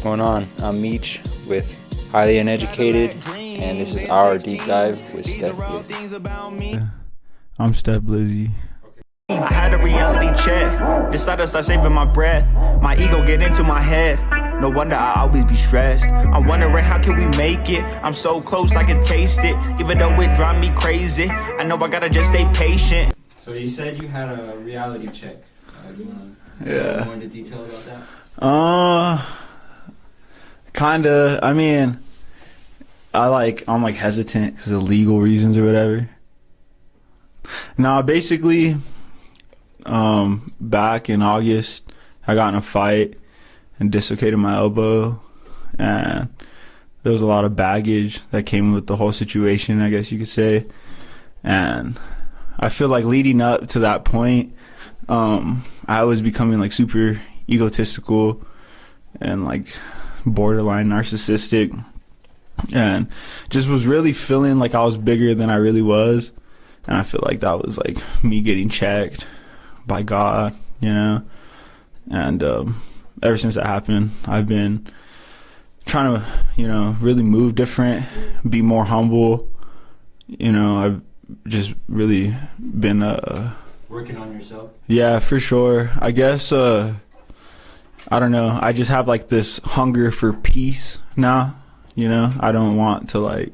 going on? I'm Meech with Highly Uneducated, and this is our deep dive with Steph Blizzy. I'm Steph Blizzy. I had a reality check, decided to start saving my breath. My ego get into my head, no wonder I always be stressed. I'm wondering how can we make it, I'm so close I can taste it. Even though it drive me crazy, I know I gotta just stay patient. So you said you had a reality check. Do you want to go more into detail about that? Kinda. I mean, I'm hesitant because of legal reasons or whatever. Nah, basically, back in August, I got in a fight and dislocated my elbow, and there was a lot of baggage that came with the whole situation, I guess you could say. And I feel like leading up to that point, I was becoming like super egotistical and like borderline narcissistic, and just was really feeling like I was bigger than I really was. And I feel like that was like me getting checked by God, you know. And ever since that happened, I've been trying to, really move different, be more humble. I've just really been working on yourself. Yeah, for sure. I guess I don't know. I just have like this hunger for peace now. I don't want to I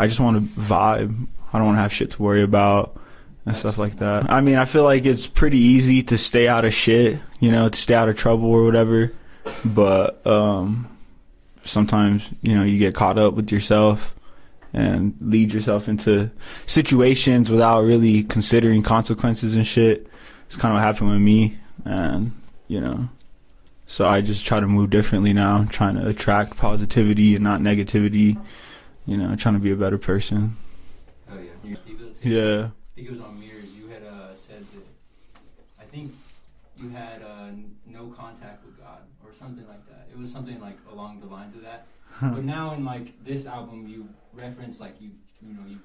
just want to vibe. I don't want to have shit to worry about and stuff like that. I mean, I feel like it's pretty easy to stay out of shit, to stay out of trouble or whatever. But sometimes, you get caught up with yourself and lead yourself into situations without really considering consequences and shit. It's kind of what happened with me. And, so I just try to move differently now, trying to attract positivity and not negativity, trying to be a better person. Oh, yeah. Yeah. I think it was on Mirrors. You had said that, I think you had no contact with God or something like that. It was something like along the lines of that. But now in this album, you reference you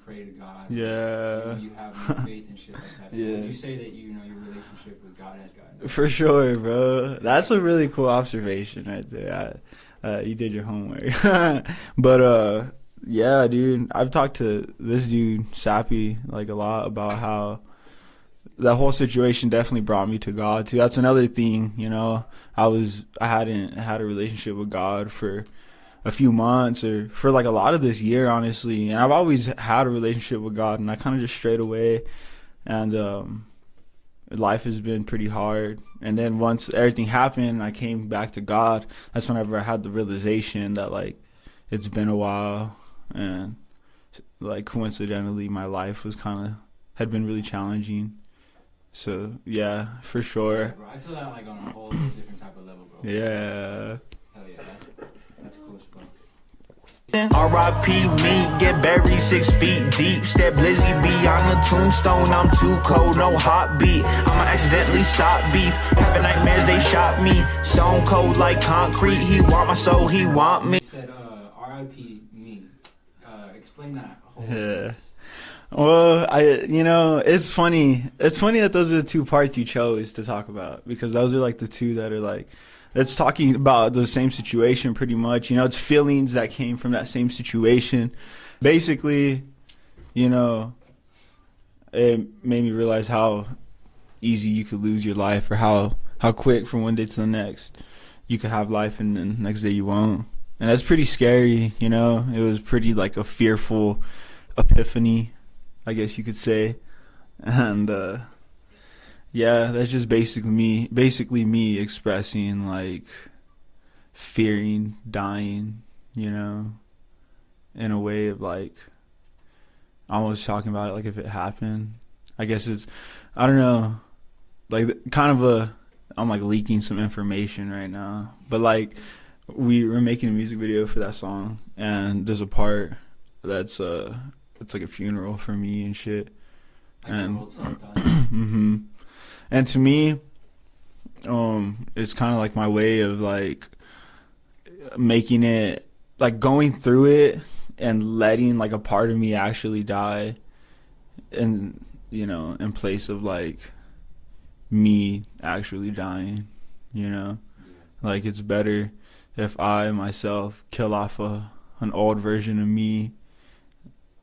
pray to God. Yeah. You have faith and shit like that. So Yeah. would you say that your relationship with God has gotten? For sure, bro. That's a really cool observation right there. You did your homework. But yeah, dude, I've talked to this dude Sappy a lot about how that whole situation definitely brought me to God too. That's another thing, I hadn't had a relationship with God for a few months or for a lot of this year, honestly. And I've always had a relationship with God, and I kind of just strayed away. And life has been pretty hard. And then once everything happened, I came back to God. That's whenever I had the realization that it's been a while, and coincidentally my life was had been really challenging. So yeah, for sure. Yeah, bro. I feel that on a whole different type of level, bro. Yeah. Hell yeah, that's cool as fuck. R.I.P. me, get buried 6 feet deep. Steph Blizzy beyond the tombstone. I'm too cold, no hot beat. I'ma accidentally stop beef. Having nightmares, they shot me. Stone cold like concrete. He want my soul, he want me. You said R.I.P. me. Explain that whole Yeah. Well, it's funny. It's funny that those are the two parts you chose to talk about, because those are the two that are it's talking about the same situation pretty much. It's feelings that came from that same situation. Basically, it made me realize how easy you could lose your life, or how quick from one day to the next you could have life and then the next day you won't. And that's pretty scary, It was pretty a fearful epiphany, I guess you could say. And yeah, that's just basically me expressing fearing dying, in a way of almost talking about it if it happened. I guess it's, I don't know, I'm leaking some information right now, but we were making a music video for that song, and there's a part that's it's a funeral for me and shit. And and to me, it's kind of my way of making it, going through it and letting a part of me actually die, and in place of me actually dying, Like, it's better if I myself kill off an old version of me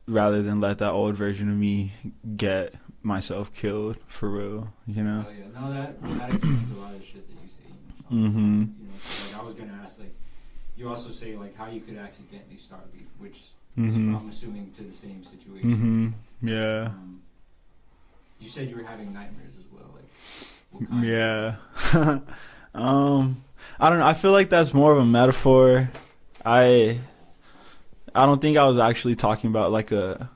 rather than let that old version of me get myself killed, for real, you know? Oh, yeah. No, that explains a lot of the shit that you say. Mm-hmm. You know, like, I was going to ask, like, you also say, like, how you could accidentally start beef, which is, I'm assuming, to the same situation. Mm-hmm. Yeah. You said you were having nightmares as well. Like, what kind? Yeah. I don't know. I feel like that's more of a metaphor. I don't think I was actually talking about like a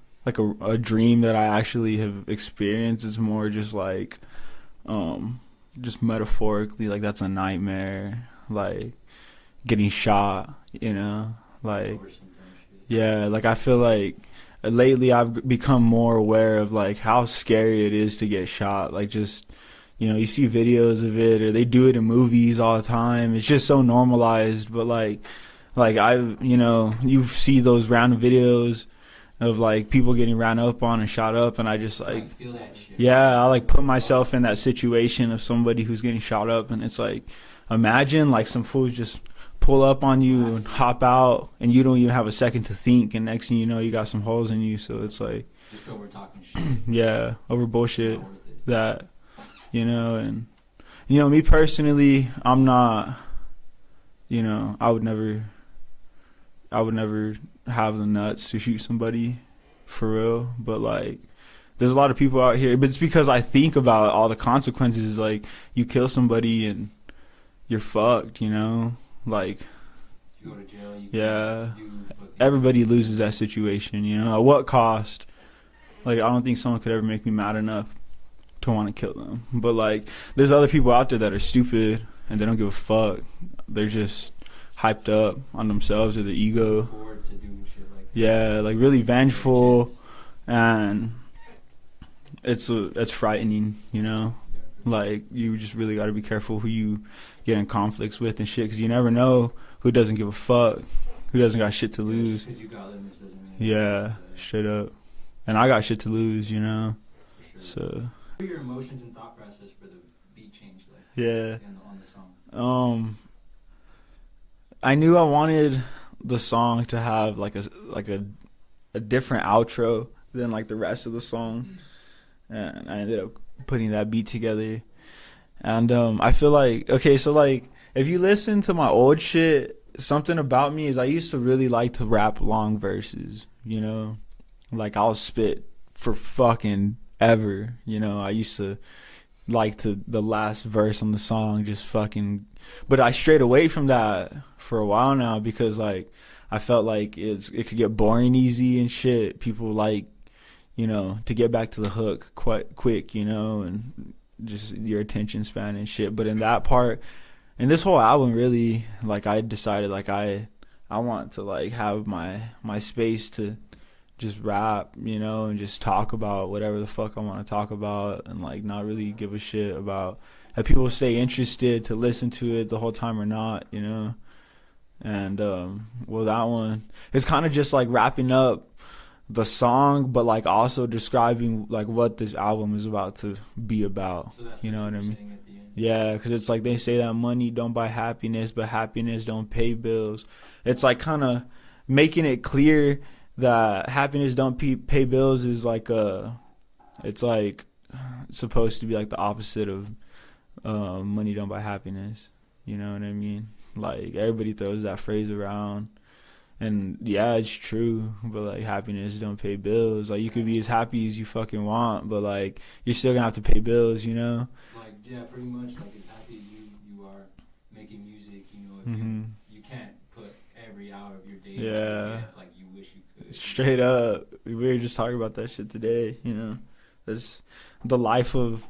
dream that I actually have experienced. It's more just like just metaphorically, like that's a nightmare, like getting shot, you know, like yeah, like I feel like lately I've become more aware of like how scary it is to get shot. Like, just, you know, you see videos of it, or they do it in movies all the time. It's just so normalized. But like you know, you see those random videos of like people getting ran up on and shot up, and I just like feel that shit. Yeah, I like put myself in that situation of somebody who's getting shot up, and it's like, imagine like some fools just pull up on you and hop out, and you don't even have a second to think, and next thing you know, you got some holes in you. So it's like, just over talking shit. Yeah, over bullshit that, you know. And you know, me personally, I'm not, you know, I would never have the nuts to shoot somebody, for real. But like, there's a lot of people out here, but it's because I think about all the consequences. Like, you kill somebody and you're fucked, you know. Like, you go to jail. Yeah, everybody loses that situation, you know. At what cost? Like, I don't think someone could ever make me mad enough to want to kill them. But like, there's other people out there that are stupid and they don't give a fuck. They're just hyped up on themselves or their ego. Yeah, like really vengeful, and it's frightening, you know. Like, you just really got to be careful who you get in conflicts with and shit, because you never know who doesn't give a fuck, who doesn't got shit to lose. Yeah, straight up. And I got shit to lose, you know. So. What are your emotions and thought process for the beat change, like? Yeah. On the song. I knew I wanted the song to have like a different outro than like the rest of the song, and I ended up putting that beat together. And I feel like, okay, so like, if you listen to my old shit, something about me is I used to really like to rap long verses, you know. Like, I'll spit for fucking ever, you know. I used to like to the last verse on the song just fucking, but I strayed away from that for a while now, because like I felt like it could get boring easy and shit. People like, you know, to get back to the hook quite quick, you know, and just your attention span and shit. But in that part, in this whole album, really, like, I decided like I want to like have my space to just rap, you know, and just talk about whatever the fuck I want to talk about, and like not really give a shit about if people stay interested to listen to it the whole time or not, you know. And well, that one, it's kind of just like wrapping up the song, but like also describing like what this album is about to be about. So that's, you know what I mean? Yeah, because it's like they say that money don't buy happiness, but happiness don't pay bills. It's like kind of making it clear that happiness don't pay bills is like it's like supposed to be like the opposite of money don't buy happiness. You know what I mean? Like, everybody throws that phrase around, and yeah, it's true, but like, happiness don't pay bills. Like, you could be as happy as you fucking want, but like, you're still gonna have to pay bills, you know. Like, yeah, pretty much, like, as happy as you are making music, you know, if you can't put every hour of your day like you wish you could. Straight up, we were just talking about that shit today, you know. That's the life of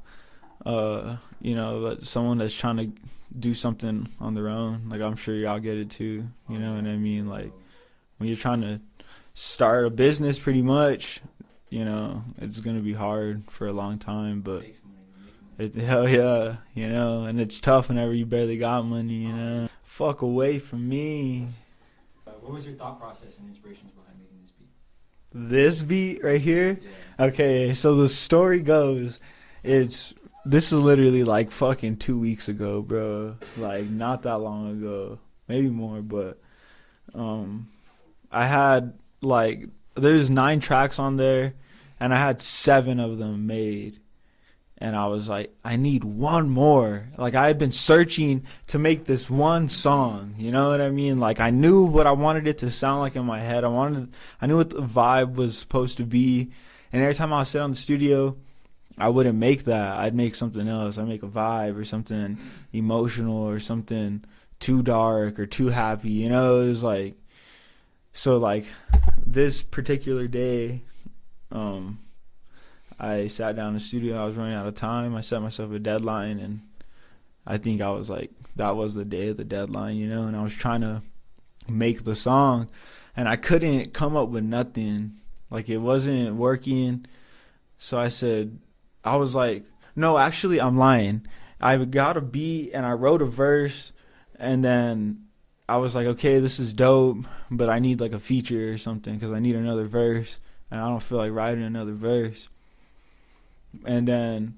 you know, someone that's trying to do something on their own. Like, I'm sure y'all get it too, you know what I mean? Like, when you're trying to start a business, pretty much, you know, it's gonna be hard for a long time, but hell yeah, you know. And it's tough whenever you barely got money, you know. Fuck away from me. What was your thought process and inspirations behind making this beat? This beat right here? Yeah. Okay, so the story goes, it's this is literally like fucking 2 weeks ago, bro. Like not that long ago, maybe more. But I had like there's 9 tracks on there, and I had 7 of them made. And I was like, I need one more. Like, I had been searching to make this one song. You know what I mean? Like, I knew what I wanted it to sound like in my head. I knew what the vibe was supposed to be. And every time I would sit on the studio, I wouldn't make that. I'd make something else. I'd make a vibe or something emotional or something too dark or too happy. You know, it was like, so like this particular day, I sat down in the studio. I was running out of time. I set myself a deadline, and I think I was like, that was the day of the deadline, you know, and I was trying to make the song, and I couldn't come up with nothing. Like, it wasn't working. So I was like, no, actually, I'm lying. I got a beat, and I wrote a verse, and then I was like, okay, this is dope, but I need like a feature or something because I need another verse, and I don't feel like writing another verse. And then,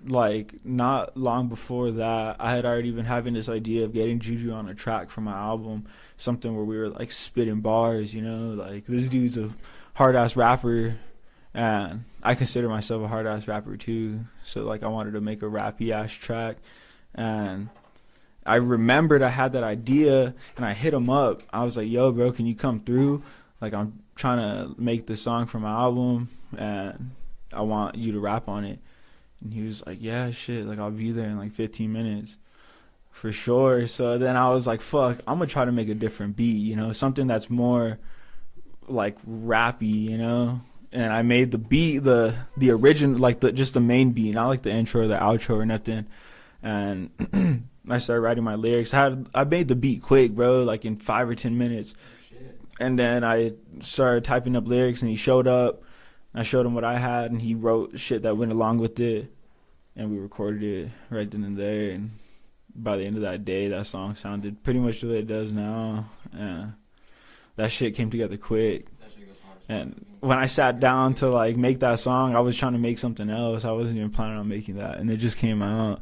like, not long before that, I had already been having this idea of getting Juju on a track for my album, something where we were, like, spitting bars, you know? Like, this dude's a hard-ass rapper, and I consider myself a hard-ass rapper, too. So, like, I wanted to make a rappy-ass track. And I remembered I had that idea, and I hit him up. I was like, yo, bro, can you come through? Like, I'm trying to make this song for my album, and I want you to rap on it. And he was like, yeah, shit, like, I'll be there in like 15 minutes for sure. So then I was like, fuck, I'm gonna try to make a different beat, you know, something that's more like rappy, you know. And I made the beat the original, like just the main beat, not like the intro or the outro or nothing. And I started writing my lyrics. I made the beat quick, bro, like in 5 or 10 minutes. And then I started typing up lyrics, and he showed up. I showed him what I had, and he wrote shit that went along with it, and we recorded it right then and there. And by the end of that day, that song sounded pretty much the way it does now. That shit came together quick. And when I sat down to like make that song, I was trying to make something else. I wasn't even planning on making that, and it just came out.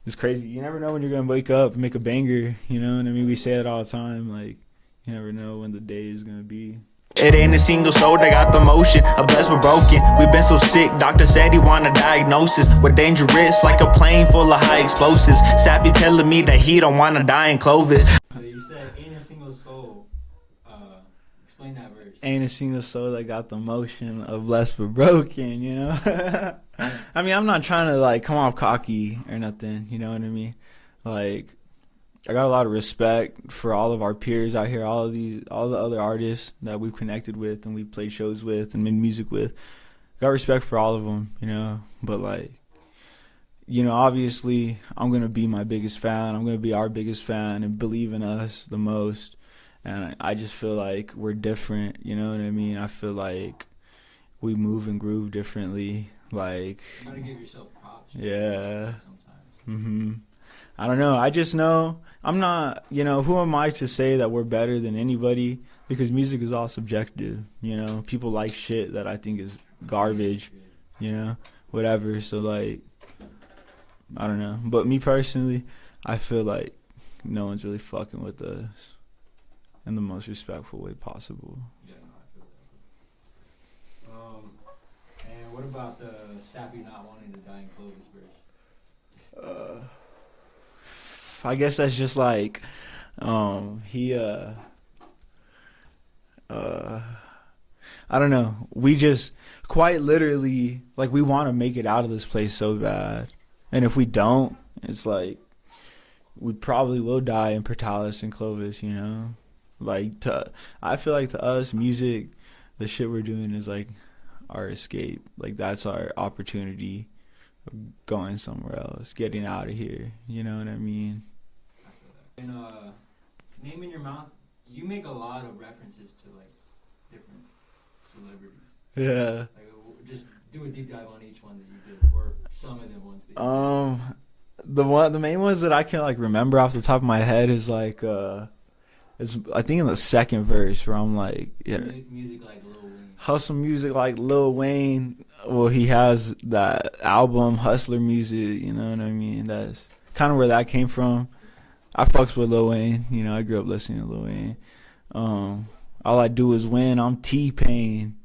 It's crazy. You never know when you're gonna wake up and make a banger. You know what I mean? We say it all the time. Like, you never know when the day is gonna be. It ain't a single soul that got the motion. A blessed we're broken. We been so sick. Doctor said he want a diagnosis. We're dangerous, like a plane full of high explosives. Sappy telling me that he don't want to die in Clovis. So you said ain't a single soul. Explain that verse. Ain't a single soul that got the motion of blessed we're broken. You know. I mean, I'm not trying to like come off cocky or nothing. You know what I mean? Like, I got a lot of respect for all of our peers out here, all the other artists that we've connected with and we've played shows with and made music with. Got respect for all of them, you know. But like, you know, obviously, I'm gonna be my biggest fan. I'm gonna be our biggest fan and believe in us the most. And I just feel like we're different. You know what I mean? I feel like we move and groove differently. Like, you gotta give yourself props. Yeah. Sometimes. I don't know. I just know I'm not, you know, who am I to say that we're better than anybody? Because music is all subjective, you know. People like shit that I think is garbage, you know, whatever. So, like, I don't know. But me personally, I feel like no one's really fucking with us in the most respectful way possible. Yeah, no, I feel that. And what about the Sappy not wanting to die in Clovis verse? I guess that's just like, I don't know. We just quite literally, like, we want to make it out of this place so bad. And if we don't, it's like, we probably will die in Portales and Clovis, you know? Like, I feel like to us, music, the shit we're doing is like our escape. Like, that's our opportunity of going somewhere else, getting out of here. You know what I mean? And Name in Your Mouth, you make a lot of references to like different celebrities. Yeah. Like, just do a deep dive on each one that you did, or some of the ones that you did. The main ones that I can like remember off the top of my head is like it's I think in the second verse where I'm like, yeah, Music like Lil Wayne. hustle music like Lil Wayne. well, he has that album Hustler Music, you know what I mean? That's kind of where that came from. I fucks with Lil Wayne, you know, I grew up listening to Lil Wayne. All I Do Is Win, I'm T-Pain.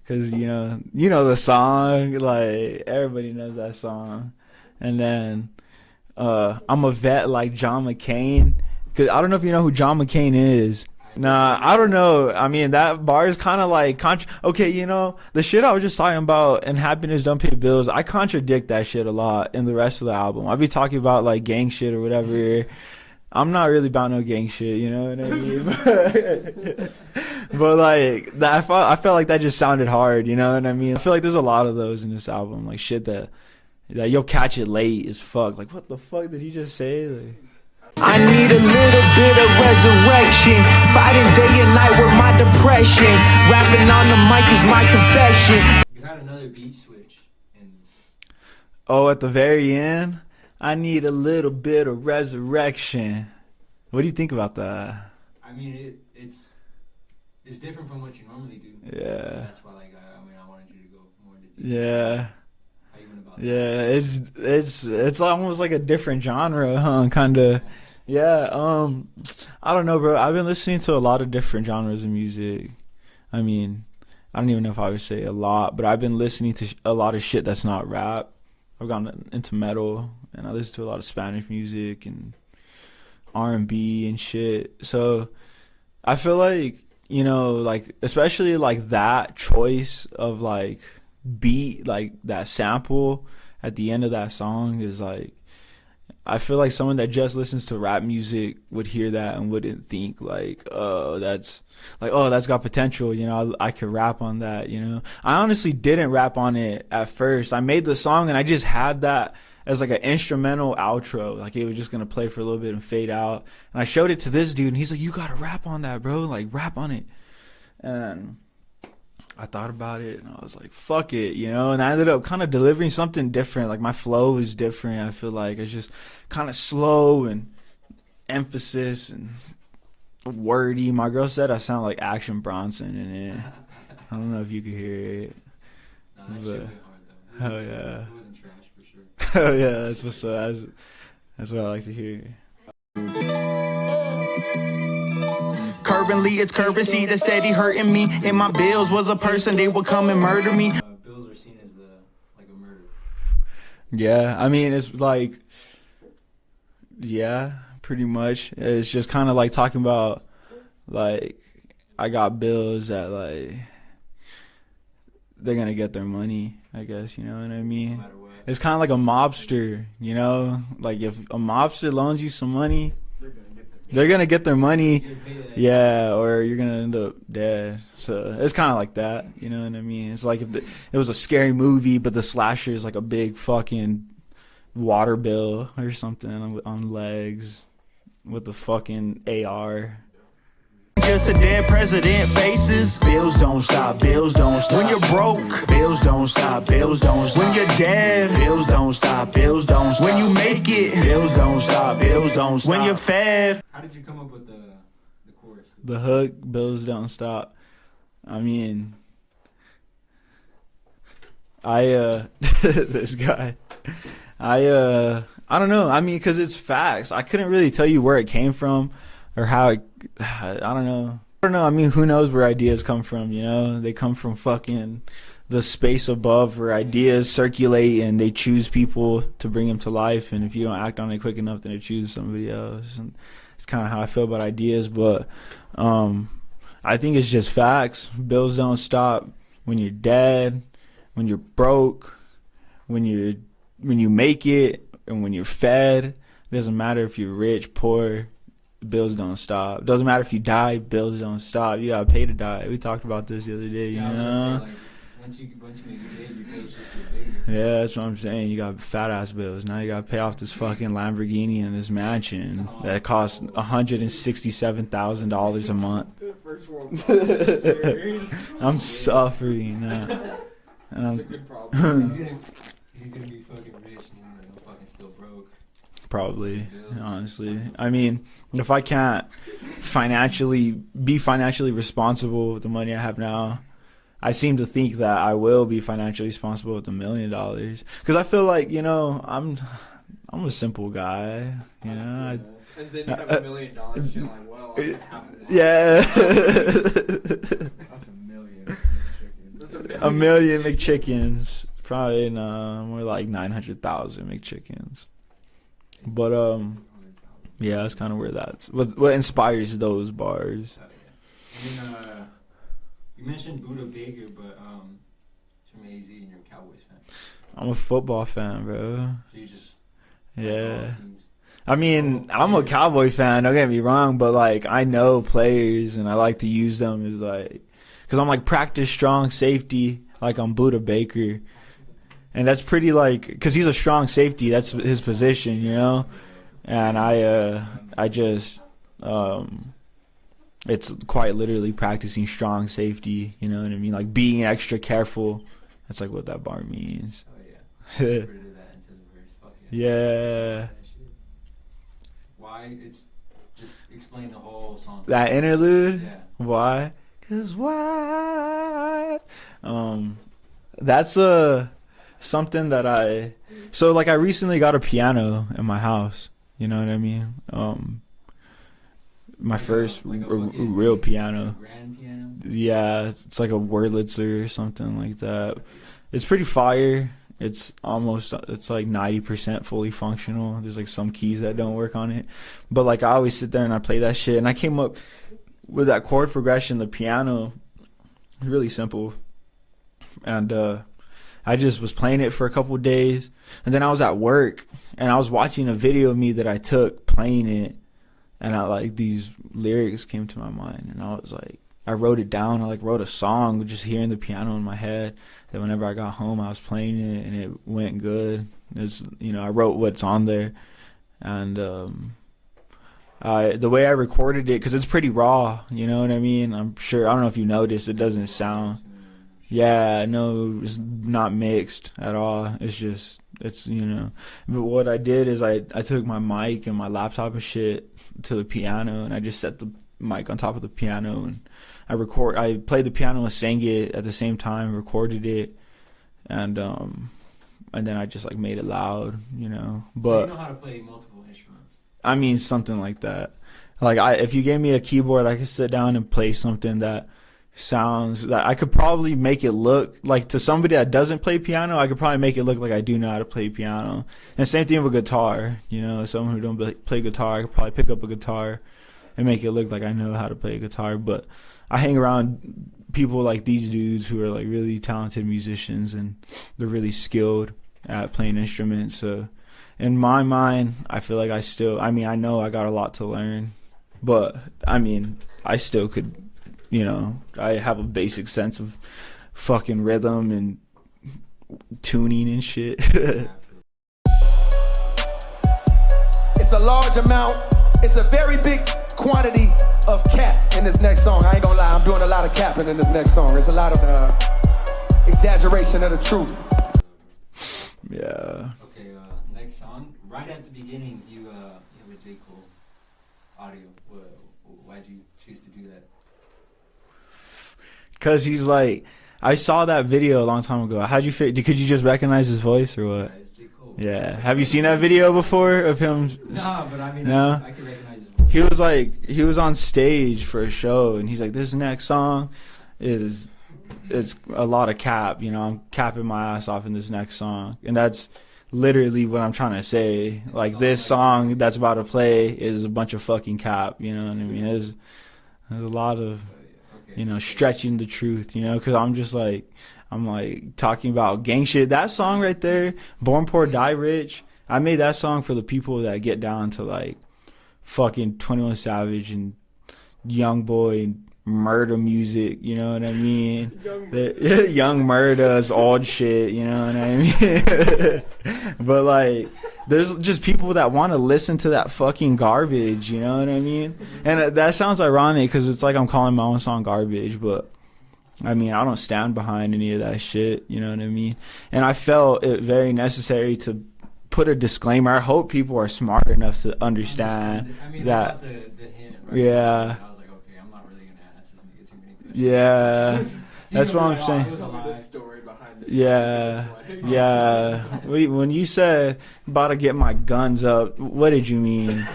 Cause you know the song, like everybody knows that song. And then I'm a vet like John McCain. Cause I don't know if you know who John McCain is. Nah, I don't know. I mean, that bar is kind of like okay, you know, the shit I was just talking about and happiness don't pay bills, I contradict that shit a lot in the rest of the album. I be talking about like gang shit or whatever. I'm not really about no gang shit, you know what I mean? But like that, I felt like that just sounded hard, you know what I mean? I feel like there's a lot of those in this album, like shit that you'll catch it late as fuck. Like, what the fuck did he just say? Like, I need a little bit of resurrection, fighting day and night with my depression, rapping on the mic is my confession. You had another beat switch in this. oh, at the very end, I need a little bit of resurrection. What do you think about that? I mean, it's different from what you normally do. Yeah. That's why, like, I wanted you to go more into detail. Yeah. How you went about Yeah, it's almost like a different genre, huh? Kind of. Yeah. I don't know, bro. I've been listening to a lot of different genres of music. I mean, I don't even know if I would say a lot, but I've been listening to a lot of shit that's not rap. I've gotten into metal, and I listen to a lot of Spanish music and R&B and shit. So I feel like, you know, like especially like that choice of like beat, like that sample at the end of that song is like, I feel like someone that just listens to rap music would hear that and wouldn't think like, oh, that's got potential, you know, I could rap on that, you know. I honestly didn't rap on it at first. I made the song and I just had that as like an instrumental outro. Like it was just going to play for a little bit and fade out. And I showed it to this dude and he's like, you got to rap on that, bro. Like rap on it. And I thought about it and I was like, fuck it, you know, and I ended up kind of delivering something different. Like my flow is different. I feel like it's just kind of slow and emphasis and wordy. My girl said I sound like Action Bronson in it. I don't know if you could hear it. No, that shit went hard, though. Hell yeah. It wasn't trash, for sure. Hell yeah, that's what's up. That's what I like to hear. Currently it's currency that said he hurting me. And my bills was a person, they would come and murder me. Bills are seen as like a murder. Yeah, I mean, it's like, yeah, pretty much. It's just kind of like talking about, like, I got bills that, like, they're going to get their money, I guess, you know what I mean? No matter what. It's kind of like a mobster, you know? Like, if a mobster loans you some money, they're going to get their money, yeah, or you're going to end up dead. So it's kind of like that, you know what I mean? It's like if it was a scary movie, but the slasher is like a big fucking water bill or something on legs with the fucking AR. To dead president faces. Bills don't stop, bills don't stop. When you're broke, bills don't stop, bills don't stop. When you're dead, bills don't stop, bills don't stop. When you make it, bills don't stop, bills don't stop. When you're fed. How did you come up with the chorus? The hook, bills don't stop. I mean, this guy, I don't know. I mean, because it's facts. I couldn't really tell you where it came from or how it, I don't know. I mean, who knows where ideas come from, you know? They come from fucking the space above where ideas circulate and they choose people to bring them to life. And if you don't act on it quick enough, then they choose somebody else. And it's kind of how I feel about ideas. But I think it's just facts. Bills don't stop when you're dead, when you're broke, when you make it, and when you're fed. It doesn't matter if you're rich, poor. Bills don't stop. Doesn't matter if you die, bills don't stop. You gotta pay to die. We talked about this the other day, you know? Say, like, once you make it big, your bills just get bigger. Yeah, that's what I'm saying. You got fat ass bills. Now you gotta pay off this fucking Lamborghini and this mansion that costs $167,000 a month. I'm suffering. That's a good problem. He's gonna be fucking rich and I'm fucking still broke. Probably, honestly. I mean, if I can't be financially responsible with the money I have now, I seem to think that I will be financially responsible with $1 million, because I feel like, you know, I'm a simple guy, you know. And then you have $1 million, you're like, well, I'm gonna have it. Yeah. That's $1 million McChickens. That's $1 million McChickens. Probably more like 900,000 McChickens. But yeah, that's kind of where that's what inspires those bars. And then you mentioned Buda Baker, but from AZ and you're a Cowboys fan. I'm a football fan, bro. So you just yeah. I mean, I'm a Cowboy fan. Don't get me wrong, but like I know players and I like to use them as like, because I'm like practice strong safety, like I'm Buda Baker, and that's pretty like, because he's a strong safety. That's his position, you know. And I just it's quite literally practicing strong safety. You know what I mean? Like being extra careful. That's like what that bar means. Oh yeah. Yeah. Why? It's just explain the whole song. That interlude? Yeah. Why? 'Cause why? That's something that I recently got a piano in my house. You know what I mean? My first real piano. Grand piano? Yeah, it's like a Wurlitzer or something like that. It's pretty fire. It's like 90% fully functional. There's like some keys that don't work on it. But like I always sit there and I play that shit. And I came up with that chord progression, the piano. It's really simple. And I just was playing it for a couple of days. And then I was at work and I was watching a video of me that I took playing it. And these lyrics came to my mind. And I was like, I wrote it down. I like wrote a song just hearing the piano in my head. That whenever I got home, I was playing it and it went good. It's, you know, I wrote what's on there, and the way I recorded it, because it's pretty raw. You know what I mean? I don't know if you noticed, it doesn't sound. Yeah, no, it's not mixed at all. It's you know. But what I did is I took my mic and my laptop and shit to the piano, and I just set the mic on top of the piano, and I played the piano and sang it at the same time, recorded it, and then I just like made it loud, you know. But so you know how to play multiple instruments? I mean, something like that. Like if you gave me a keyboard, I could sit down and play something that sounds that I could probably make it look like, to somebody that doesn't play piano, I could probably make it look like I do know how to play piano. And same thing with guitar, you know. Someone who don't play guitar, I could probably pick up a guitar and make it look like I know how to play guitar. But I hang around people like these dudes who are like really talented musicians, and they're really skilled at playing instruments. So in my mind, I feel like I know I got a lot to learn, but I mean, I still could, you know, I have a basic sense of fucking rhythm and tuning and shit. It's a large amount. It's a very big quantity of cap in this next song. I ain't gonna lie, I'm doing a lot of capping in this next song. There's a lot of exaggeration of the truth. Yeah. Okay, next song. Right at the beginning, you have a J. Cole audio. Why'd you choose to do that? Because he's like, I saw that video a long time ago. How'd you could you just recognize his voice or what? Yeah, it's J. Cole. Yeah. Have you seen that video before of him? Nah, but I mean, No? I can recognize his voice. He was on stage for a show, and he's like, this next song it's a lot of cap, you know, I'm capping my ass off in this next song. And that's literally what I'm trying to say. Like, this song that's about to play is a bunch of fucking cap, you know what I mean? There's a lot of, you know, stretching the truth, you know, because I'm like talking about gang shit. That song right there, Born Poor Die Rich, I made that song for the people that get down to like fucking 21 Savage and Young Boy and murder music, you know what I mean? Young Murder's old shit, you know what I mean? But like, there's just people that want to listen to that fucking garbage, you know what I mean? And that sounds ironic because it's like I'm calling my own song garbage, but I mean, I don't stand behind any of that shit, you know what I mean? And I felt it very necessary to put a disclaimer. I hope people are smart enough to understand I mean, that. The hint, right? Yeah. I was like, okay, I'm not really gonna ask this nigga too many questions. Yeah. That's what I'm saying. Tell me this story behind this. Yeah, yeah. When you said about to get my guns up, what did you mean?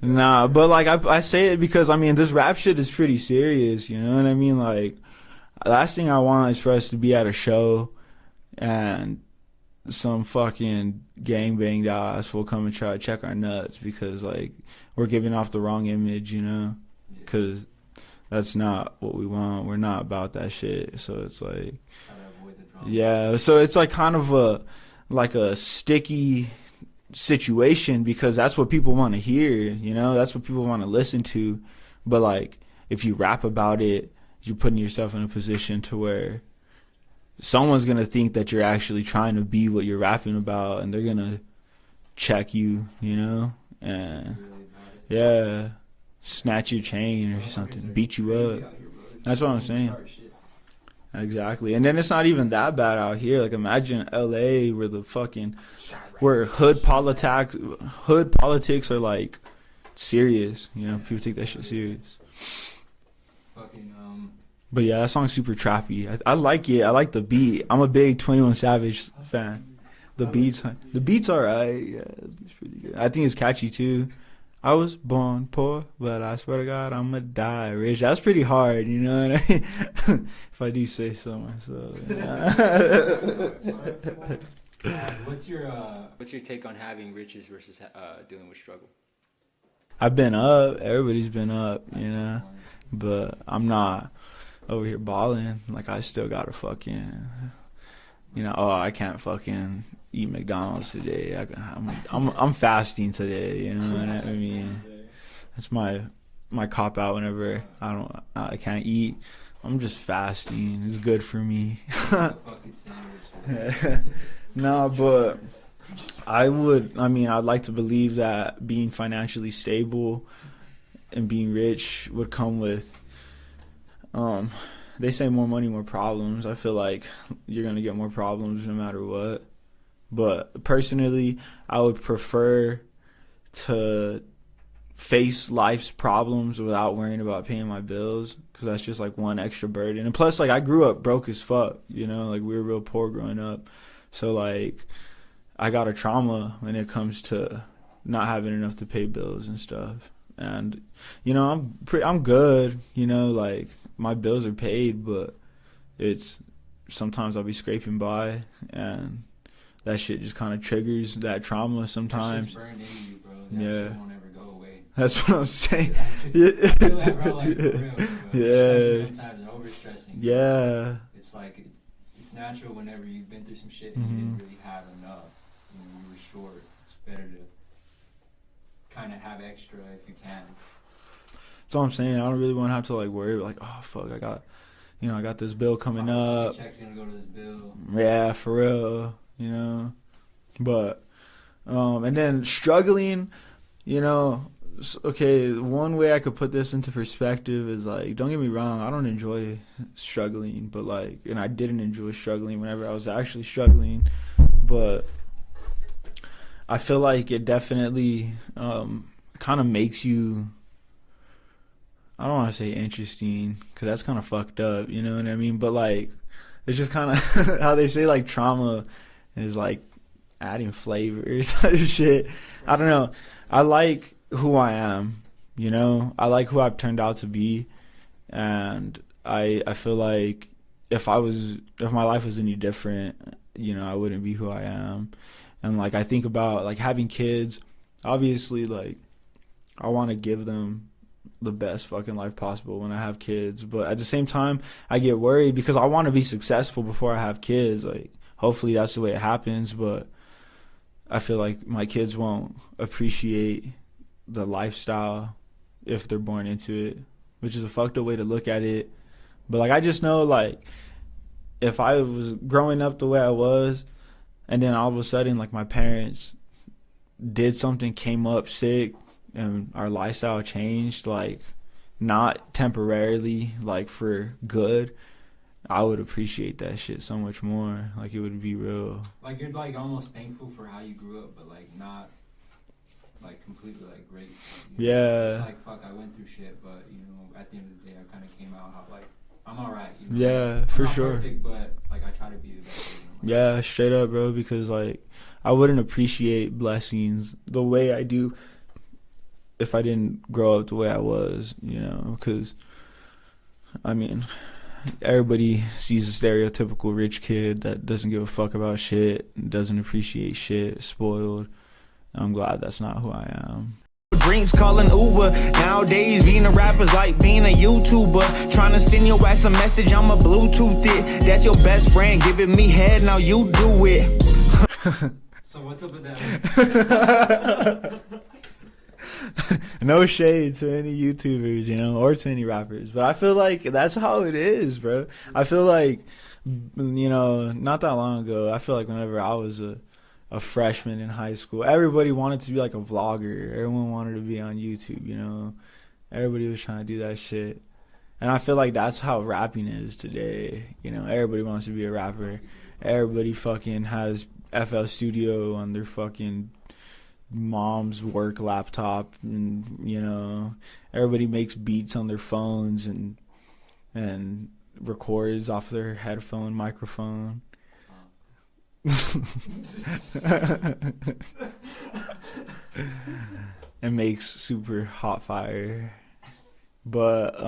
Nah, but like I say it because I mean this rap shit is pretty serious. You know what I mean? Like, last thing I want is for us to be at a show and some fucking gangbanged ass will come and try to check our nuts because like we're giving off the wrong image, you know? Because that's not what we want. We're not about that shit. So it's like, yeah. So it's like kind of a sticky situation because that's what people want to hear, you know? That's what people want to listen to. But like, if you rap about it, you're putting yourself in a position to where someone's going to think that you're actually trying to be what you're rapping about and they're going to check you, you know? And yeah, snatch your chain or something, beat you up. That's what I'm saying. Exactly. And then it's not even that bad out here. Like, imagine LA where hood politics are like serious, you know? People take that shit serious. But yeah, that song's super trappy. I like it. I like the beat. I'm a big 21 Savage fan. The beat's alright. Yeah, the beat's pretty good. I think it's catchy too. I was born poor, but I swear to God, I'ma die rich. That's pretty hard, you know what I mean? If I do say so myself. What's your take on having riches versus dealing with struggle? I've been up. Everybody's been up, you know. But I'm not over here balling. Like, I still gotta fucking, you know, I can't fucking eat McDonald's today. I'm fasting today, you know what I mean? That's my cop out whenever I can't eat. I'm just fasting. It's good for me. No, but I'd like to believe that being financially stable and being rich would come with they say more money, more problems. I feel like you're gonna get more problems no matter what. But personally, I would prefer to face life's problems without worrying about paying my bills, because that's just like one extra burden. And plus, like, I grew up broke as fuck, you know, like we were real poor growing up. So like, I got a trauma when it comes to not having enough to pay bills and stuff. And you know, I'm good, you know, like my bills are paid, but it's sometimes I'll be scraping by, and that shit just kind of triggers that trauma sometimes. That shit's burned into you, bro. That shit won't ever go away. That's what I'm saying. Yeah. Feel that, bro, like, for real, bro. Yeah. Sometimes and overstressing. Yeah. It's like it's natural whenever you've been through some shit and you didn't really have enough. You were short. It's better to kind of have extra if you can. That's what I'm saying. I don't really want to have to like worry like, oh fuck, I got this bill coming up. The check's gonna go to this bill. Yeah, for real. You know, but and then struggling, you know. Okay, one way I could put this into perspective is like, don't get me wrong, I don't enjoy struggling, but like, and I didn't enjoy struggling whenever I was actually struggling, but I feel like it definitely kind of makes you, I don't want to say interesting, because that's kind of fucked up, you know what I mean? But like, it's just kind of how they say like trauma is like adding flavor type shit. I don't know. I like who I am, you know? I like who I've turned out to be, and I feel like if my life was any different, you know, I wouldn't be who I am. And like, I think about like having kids, obviously, like I want to give them the best fucking life possible when I have kids, but at the same time I get worried because I want to be successful before I have kids. Like, hopefully that's the way it happens, but I feel like my kids won't appreciate the lifestyle if they're born into it, which is a fucked up way to look at it. But like, I just know, like, if I was growing up the way I was, and then all of a sudden like my parents did something, came up sick, and our lifestyle changed, like not temporarily, like for good, I would appreciate that shit so much more. Like, it would be real. Like, you're like almost thankful for how you grew up, but like not like completely like great. Yeah. It's like, fuck, I went through shit, but you know, at the end of the day, I kind of came out like I'm alright. You know? Yeah, for I'm not sure. perfect, but like I try to be the best version of myself. Yeah, straight up, bro. Because like I wouldn't appreciate blessings the way I do if I didn't grow up the way I was, you know. Because I mean, everybody sees a stereotypical rich kid that doesn't give a fuck about shit, doesn't appreciate shit, spoiled. I'm glad that's not who I am. Drinks calling Uber. Nowadays, being a rapper's like being a YouTuber. Trying to send your ass a message, I'ma Bluetooth it. That's your best friend giving me head, now you do it. So what's up with that? No shade to any YouTubers, you know, or to any rappers, but I feel like that's how it is, bro. I feel like, you know, not that long ago, I feel like whenever I was a freshman in high school, everybody wanted to be like a vlogger. Everyone wanted to be on YouTube, you know. Everybody was trying to do that shit. And I feel like that's how rapping is today. You know, everybody wants to be a rapper. Everybody fucking has FL Studio on their fucking mom's work laptop, and you know, everybody makes beats on their phones and records off their headphone microphone. It makes super hot fire. But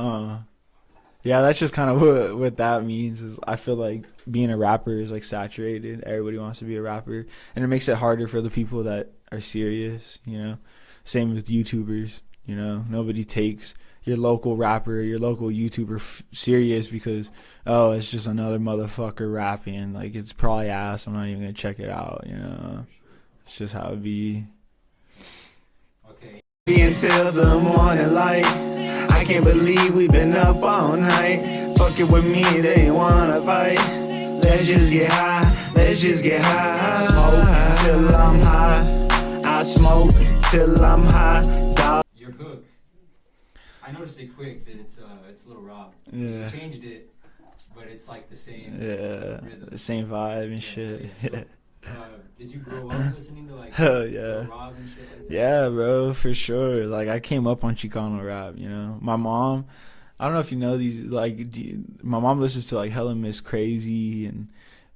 yeah, that's just kind of what that means. Is I feel like being a rapper is like saturated. Everybody wants to be a rapper, and it makes it harder for the people that are serious, you know. Same with YouTubers, you know. Nobody takes your local rapper, your local YouTuber serious because, oh, it's just another motherfucker rapping. Like, it's probably ass. I'm not even gonna check it out, you know. It's just how it be. Okay. Until the morning light, I can't believe we've been up all night. Fucking with me, they wanna fight. Let's just get high, let's just get high. Smoke till I'm high. I smoke till I'm high. Dog. Your hook. I noticed it quick that it's a little raw. Yeah. You changed it, but it's like the same rhythm. The same vibe and Yeah, shit. so, did you grow up listening to like Hell yeah. Lil Rob and shit like that? Yeah, bro, for sure. Like, I came up on Chicano rap, you know. My mom, I don't know if you know these, like, my mom listens to like hella Miss Crazy and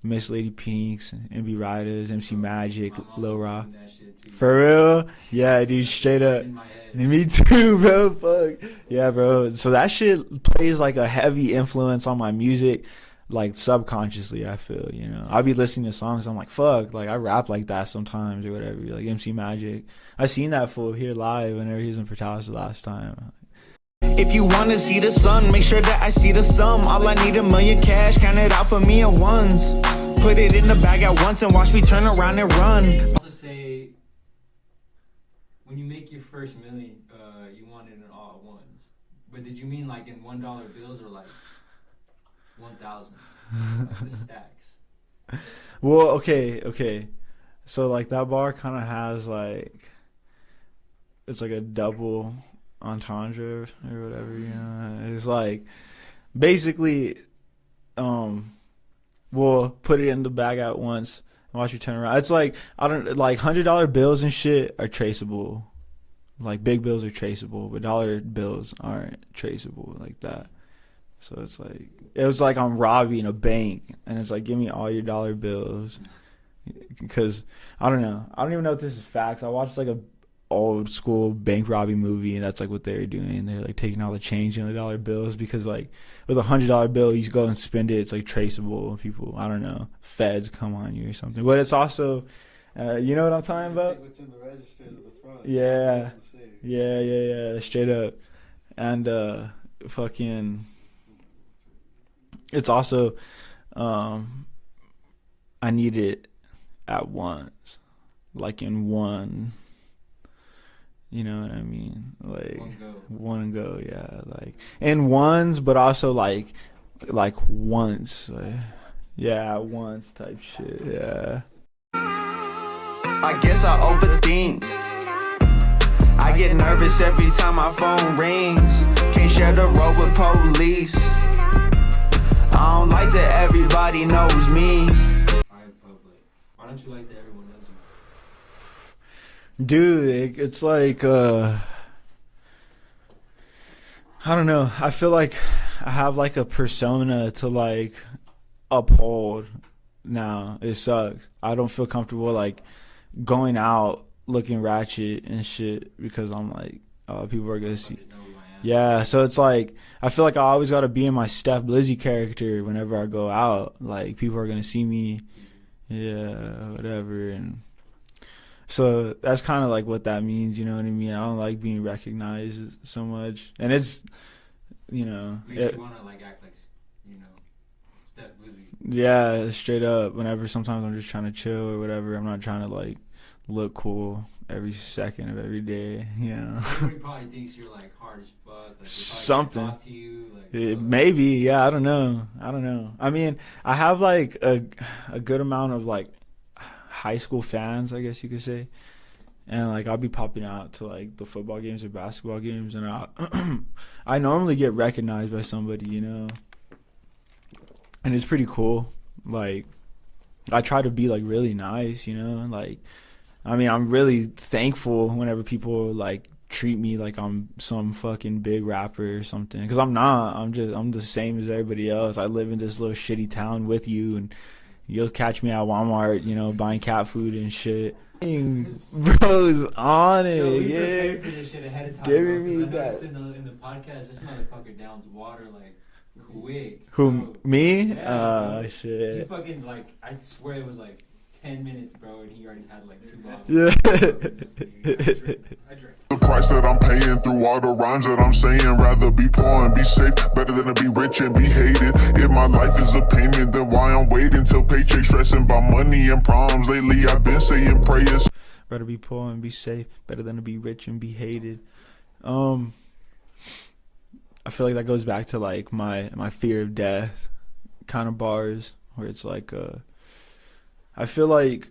Miss Lady Pinks, MB Riders, MC Magic, Lil Rock. For real? Yeah, dude, straight up. In my head. Me too, bro. Fuck. Yeah, bro. So that shit plays like a heavy influence on my music, like subconsciously, I feel, you know. I'll be listening to songs, I'm like, fuck, like I rap like that sometimes or whatever, like MC Magic. I seen that fool here live whenever he was in Portalis the last time. If you wanna see the sun, make sure that I see the sum. All I need $1 million cash, count it out for me in ones. Put it in the bag at once and watch me turn around and run. Also say, when you make your first million, you want it in all at once. But did you mean like in $1 bills or like 1,000? Like the stacks. Well, okay. So like that bar kind of has like, it's like a double entendre or whatever, you know. It's like basically, we'll put it in the bag at once and watch you turn around. It's like, I don't like $100 bills and shit are traceable. Like big bills are traceable, but dollar bills aren't traceable like that. So it's like, it was like I'm robbing a bank, and it's like, give me all your dollar bills. Because I don't know, I don't even know if this is facts. I watched like a old school bank robbing movie, and that's like what they were doing. They're like taking all the change in the dollar bills, because like with $100 bill, you just go and spend it. It's like traceable. People, I don't know, feds come on you or something. But it's also, you know what I'm talking about? What's in the registers at the front? Yeah, straight up. And fucking, it's also, I need it at once, like in one. You know what I mean? Like one go, yeah. Like in ones, but also like once, like, yeah, once type shit, yeah. I guess I overthink. I get nervous every time my phone rings. Can't share the road with police. I don't like that everybody knows me. Alright, public. Why don't you like that everyone knows you? Dude, it's like, I don't know. I feel like I have like a persona to like uphold now. It sucks. I don't feel comfortable like going out looking ratchet and shit because I'm like, oh, people are gonna see. Yeah, so it's like I feel like I always gotta be in my Steph Blizzy character whenever I go out. Like people are gonna see me, yeah, whatever, and so that's kind of like what that means. You know what I mean? I don't like being recognized so much, and it's, you know, makes you wanna like act like, you know, Steph Blizzy. Yeah, straight up. Whenever sometimes I'm just trying to chill or whatever, I'm not trying to like look cool every second of every day, you know. Everybody probably thinks you're like hard as fuck. Like, something. talk to you, like, Maybe, yeah. I don't know. I mean, I have like a good amount of like high school fans, I guess you could say, and like I'll be popping out to like the football games or basketball games, and I normally get recognized by somebody, you know, and it's pretty cool. Like I try to be like really nice, you know, like. I mean, I'm really thankful whenever people like treat me like I'm some fucking big rapper or something, because I'm not. I'm the same as everybody else. I live in this little shitty town with you, and you'll catch me at Walmart, you know, buying cat food and shit. Bro's on it, yo, we yeah. prepared for this shit ahead of time. Giving me I that. in the podcast, this motherfucker downs water like quick. Who, bro. me? Yeah, Oh, shit. He fucking like, I swear it was like 10 minutes, bro, and he already had like 2 bottles. Yeah. I drink. The price that I'm paying through all the rhymes that I'm saying. Rather be poor and be safe, better than to be rich and be hated. If my life is a payment, then why I'm waiting till paycheck, stressing about money and problems. Lately I've been saying prayers. Rather be poor and be safe, better than to be rich and be hated. I feel like that goes back to like my fear of death kind of bars, where it's like I feel like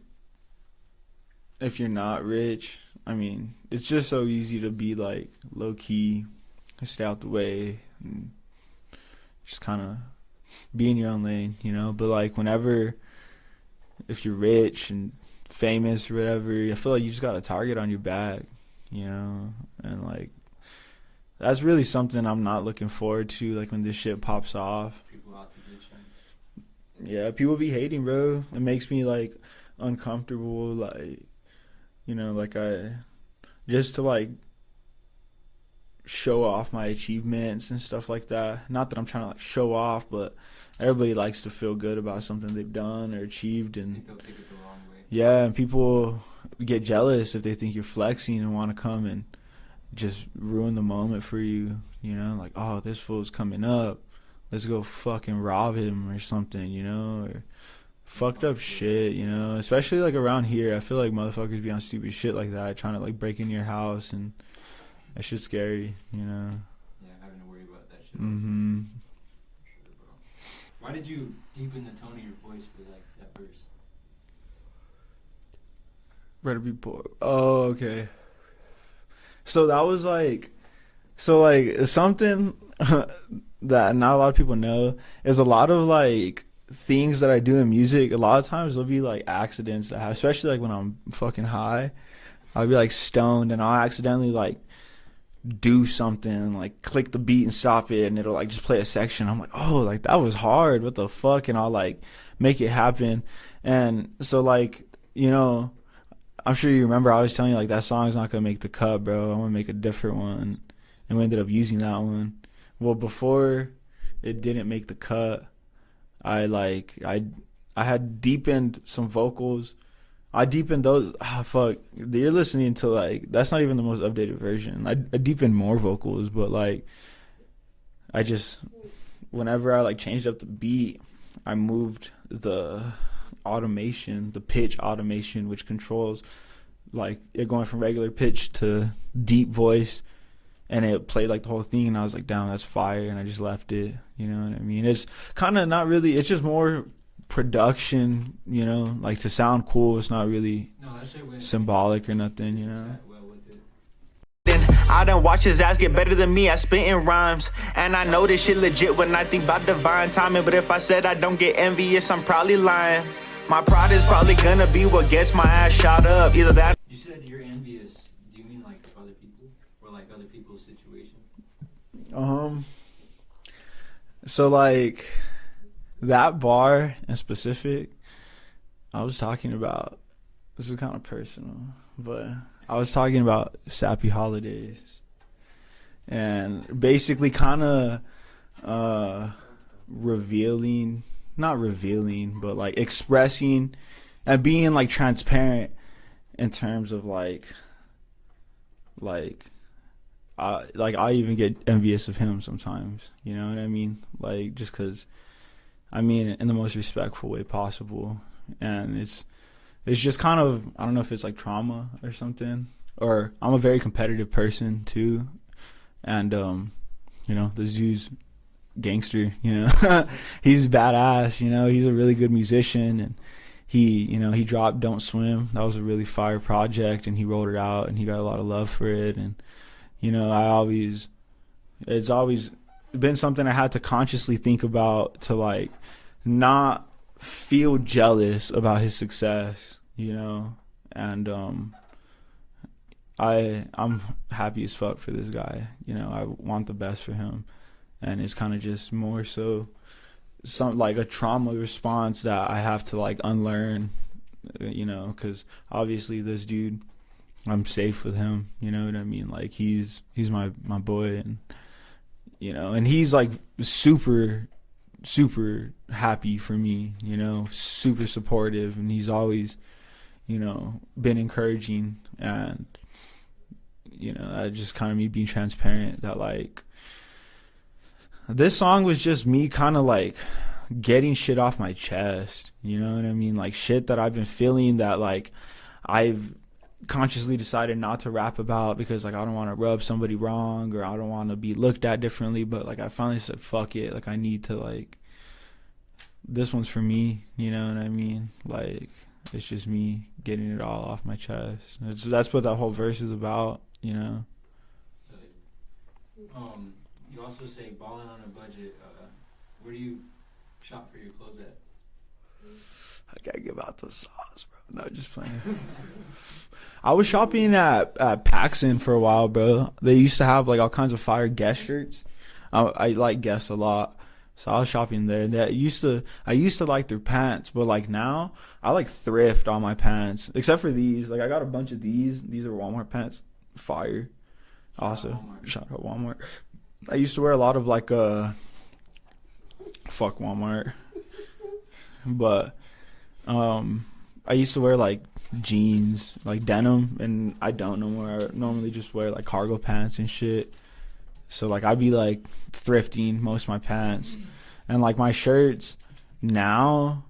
if you're not rich, I mean, it's just so easy to be like low key, stay out the way, and just kind of be in your own lane, you know. But like if you're rich and famous or whatever, I feel like you just got a target on your back, you know. And like that's really something I'm not looking forward to, like when this shit pops off. People out to bitch. Yeah, people be hating, bro. It makes me like uncomfortable, like, you know, like just to like show off my achievements and stuff like that. Not that I'm trying to like show off, but everybody likes to feel good about something they've done or achieved, I and think they'll take it the wrong way. yeah, and people get jealous if they think you're flexing and want to come and just ruin the moment for you, you know, like, oh, this fool's coming up, let's go fucking rob him or something, you know, or fucked up shit, you know, especially like around here. I feel like motherfuckers be on stupid shit like that, trying to like break into your house, and that shit's scary, you know. Yeah, having to worry about that shit. Mm-hmm. Sure, bro. Why did you deepen the tone of your voice for like that verse? Better be poor. Oh, okay. So that was like, something that not a lot of people know is a lot of like things that I do in music. A lot of times there'll be like accidents that happen, especially like when I'm fucking high. I'll be like stoned and I'll accidentally like do something, like click the beat and stop it, and it'll like just play a section. I'm like, oh, like that was hard. What the fuck? And I'll like make it happen. And so like, you know, I'm sure you remember I was telling you like that song's not gonna make the cut, bro. I'm gonna make a different one, and we ended up using that one. Well, before it didn't make the cut, I had deepened some vocals. I deepened those. Fuck, you're listening to like, that's not even the most updated version. I deepened more vocals, but like whenever I like changed up the beat, I moved the automation, the pitch automation, which controls like it going from regular pitch to deep voice, and it played like the whole thing, and I was like, damn, that's fire, and I just left it, you know what I mean? It's kind of not really, it's just more production, you know, like to sound cool. It's not really symbolic or nothing, you know. I done watch his ass get better than me at spitting rhymes, and I know this shit legit when I think about divine timing. But if I said I don't get envious, I'm probably lying. My pride is probably gonna be what gets my ass shot up. Either that. You said you're envious. Do you mean like other people or like other people's situation? So like that bar in specific, I was talking about. This is kind of personal, but I was talking about Sappy Holidays, and basically kind of revealing, not revealing, but like expressing and being like transparent in terms of like I even get envious of him sometimes, you know what I mean? Like, just because, I mean, in the most respectful way possible. And it's just kind of, I don't know if it's like trauma or something, or I'm a very competitive person too. And, you know, this dude's gangster, you know, he's badass, you know, he's a really good musician. And he dropped Don't Swim. That was a really fire project, and he rolled it out, and he got a lot of love for it. And, you know, it's always been something I had to consciously think about to like not feel jealous about his success, you know. And I'm happy as fuck for this guy, you know. I want the best for him, and it's kind of just more so some like a trauma response that I have to like unlearn, you know, because obviously this dude, I'm safe with him, you know what I mean? Like he's my boy, and you know, and he's like super happy for me, you know, super supportive, and he's always, you know, been encouraging. And you know, that just kind of me being transparent that like this song was just me kind of like getting shit off my chest, you know what I mean? Like shit that I've been feeling that like I've consciously decided not to rap about because like I don't want to rub somebody wrong, or I don't want to be looked at differently. But like I finally said, fuck it. Like I need to like, this one's for me, you know what I mean? Like it's just me getting it all off my chest. That's what that whole verse is about, you know? You also say balling on a budget. Where do you shop for your clothes at? I gotta give out the sauce, bro. No, just playing. I was shopping at Paxson for a while, bro. They used to have like all kinds of fire Guess shirts. I like Guess a lot, so I was shopping there. I used to like their pants, but like now I like thrift on my pants, except for these. Like I got a bunch of these. These are Walmart pants, fire. Also, shout out Walmart. I used to wear a lot of like fuck Walmart, but I used to wear like jeans, like denim, and I don't no more. I normally just wear like cargo pants and shit. So like I'd be like thrifting most of my pants, and like my shirts now,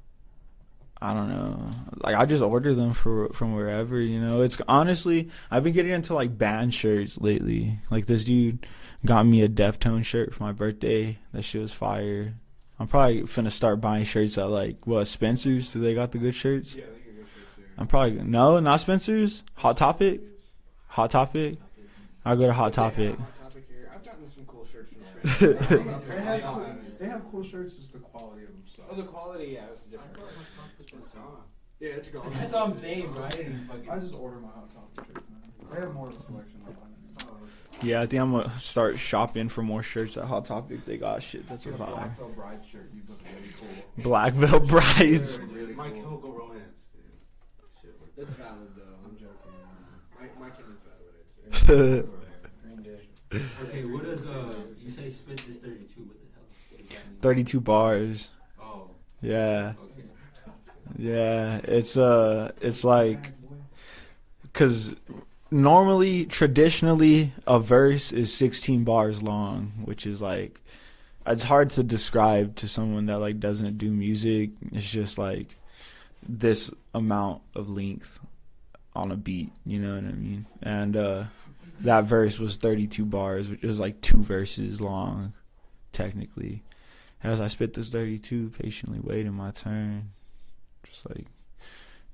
I don't know, like I just order them from wherever, you know. It's honestly, I've been getting into like band shirts lately. Like this dude got me a Deftone shirt for my birthday. That shit was fire. I'm probably finna start buying shirts at like Spencer's. Do they got the good shirts? Yeah, they got good shirts there. I'm probably not Spencer's. Hot Topic. I'll go to Hot Topic. I've gotten some cool shirts from Spencer's. They have cool shirts. Just the quality of them. So. Oh, the quality, yeah, it's different. Yeah, it's gone. That's all I'm saying, bro. I just order my Hot Topic shirts now. They have more of a selection than mine. Yeah, I think I'm gonna start shopping for more shirts at Hot Topic. They got shit that's a vibe. Black Veil Bride shirt. You look really cool. Black Veil Brides. Really My cool. Chemical Romance, dude. Shit, That's valid, though. I'm joking. My kid is valid. Green Day. Okay, what does you say spit this 32? What the hell? What does that mean? 32 bars. Oh. Yeah. Okay. Yeah, it's like, cause normally, traditionally, a verse is 16 bars long, which is like, it's hard to describe to someone that like doesn't do music. It's just like this amount of length on a beat, you know what I mean? And that verse was 32 bars, which was like 2 verses long, technically. As I spit this 32, patiently waiting my turn. Just like,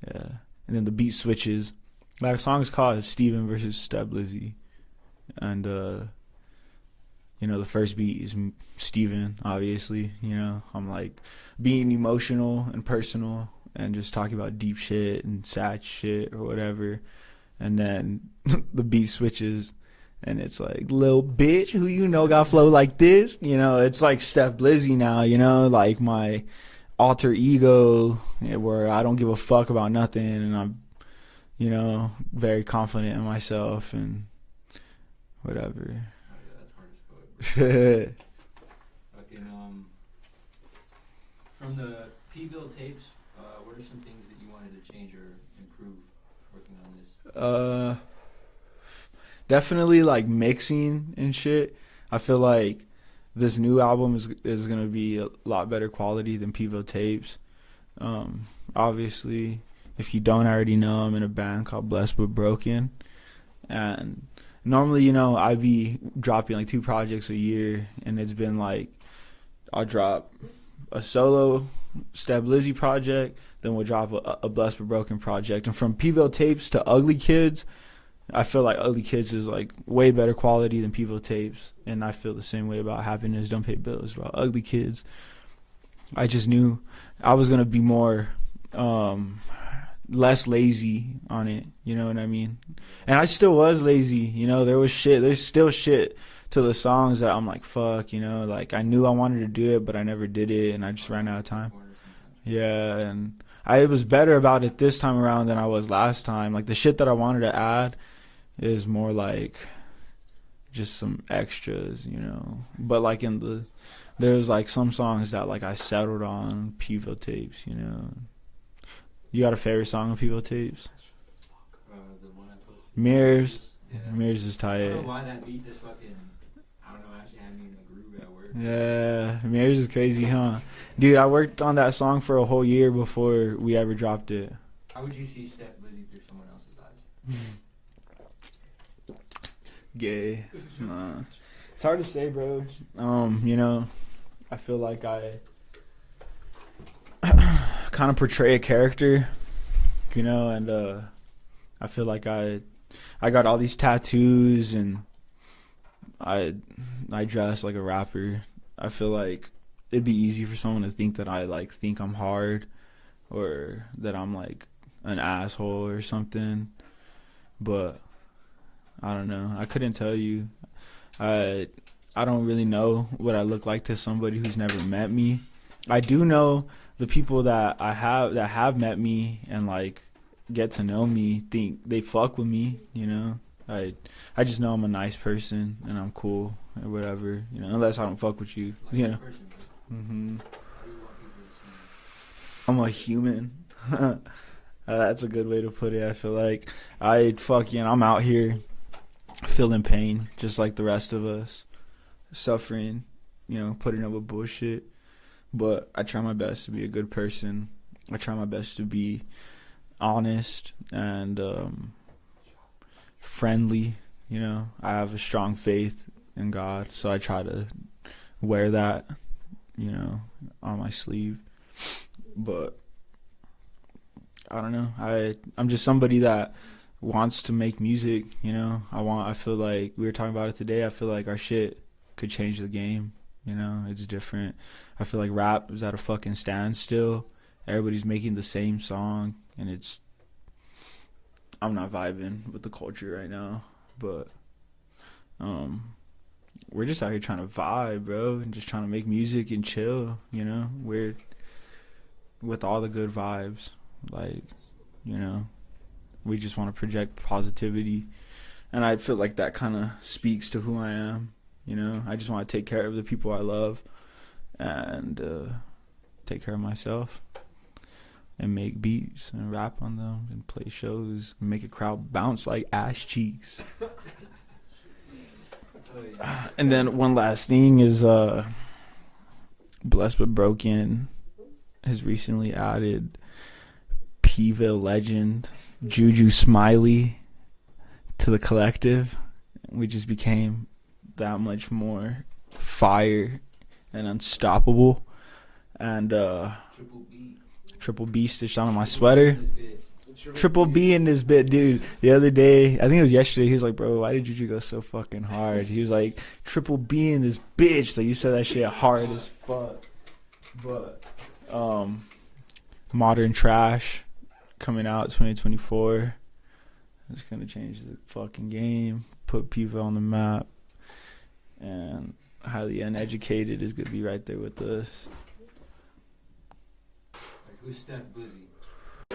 yeah. And then the beat switches. That song is called Steven versus Steph Blizzy. And, you know, the first beat is Steven, obviously. You know, I'm like being emotional and personal and just talking about deep shit and sad shit or whatever. And then the beat switches And it's like, little bitch, who you know got flow like this? You know, it's like Steph Blizzy now, you know, like my alter ego, where I don't give a fuck about nothing, and I'm, you know, very confident in myself and whatever. Oh, yeah, that's hard as fuck. Fucking, from the P-Ville tapes, what are some things that you wanted to change or improve working on this? Definitely like mixing and shit. I feel like this new album is gonna be a lot better quality than P-Ville tapes. Obviously, if you don't already know, I'm in a band called Blessed But Broken, and normally, you know, I be dropping like 2 projects a year, and it's been like I'll drop a solo Steph Blizzy project, then we'll drop a Blessed But Broken project. And from P-Ville tapes to Ugly Kids, I feel like Ugly Kids is like way better quality than P-Ville tapes, and I feel the same way about Happiness Don't Pay Bills, about Ugly Kids. I just knew I was gonna be more less lazy on it, you know what I mean? And I still was lazy, you know. There's still shit to the songs that I'm like, fuck, you know, like I knew I wanted to do it, but I never did it, and I just ran out of time. Yeah, and I was better about it this time around than I was last time. Like the shit that I wanted to add is more like just some extras, you know. But like there's like some songs that like I settled on P-Ville tapes, you know. You got a favorite song on P-Ville tapes? The one I posted. Mirrors. Yeah. Mirrors is tight. I don't know why that beat just fucking, I don't know, actually had me in a groove at work. Yeah, Mirrors is crazy, huh? Dude, I worked on that song for a whole year before we ever dropped it. How would you see Steph Blizzy through someone else's eyes? Gay. Nah. It's hard to say, bro. You know, I feel like I kind of portray a character, you know, and I feel like I got all these tattoos, and I dress like a rapper. I feel like it'd be easy for someone to think that I like think I'm hard, or that I'm like an asshole or something, but I don't know. I couldn't tell you. I don't really know what I look like to somebody who's never met me. I do know the people that have met me and like get to know me think they fuck with me, you know. I just know I'm a nice person and I'm cool or whatever, you know, unless I don't fuck with you, Like you know. Person, Mhm. how do you want people to see you? I'm a human. That's a good way to put it. I feel like I'm out here feeling pain just like the rest of us, suffering, you know, putting up with bullshit. But I try my best to be a good person. I try my best to be honest and friendly, you know. I have a strong faith in God, so I try to wear that, you know, on my sleeve. But I don't know. I'm just somebody that wants to make music, you know. I feel like we were talking about it today. I feel like our shit could change the game, you know. It's different. I feel like rap is at a fucking standstill. Everybody's making the same song, and I'm not vibing with the culture right now. But we're just out here trying to vibe, bro, and just trying to make music and chill, you know. We're with all the good vibes, like, you know. We just want to project positivity, and I feel like that kind of speaks to who I am, you know. I just want to take care of the people I love and take care of myself and make beats and rap on them and play shows and make a crowd bounce like ass cheeks. And then one last thing is Blessed But Broken has recently added P-Ville legend Juju Smiley to the collective. We just became that much more fire and unstoppable. And Triple B stitched on my sweater. Triple B in this bit, dude. The other day, I think it was yesterday, he was like, bro, why did Juju go so fucking hard? He was like, Triple B in this bitch. Like, you said that shit hard as fuck. But Modern Trash coming out 2024. It's gonna change the fucking game. put people on the map. And highly uneducated is gonna be right there with us. Like, who's Steph Blizzy?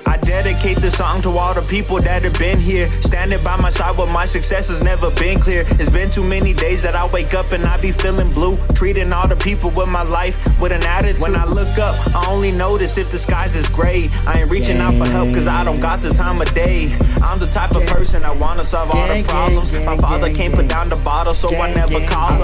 I dedicate this song to all the people that have been here, standing by my side when my success has never been clear. It's been too many days that I wake up and I be feeling blue, treating all the people with my life with an attitude. When I look up, I only notice if the skies is gray. I ain't reaching out for help cause I don't got the time of day. I'm the type of person that wanna solve all the problems. My father can't put down the bottle, so I never call him.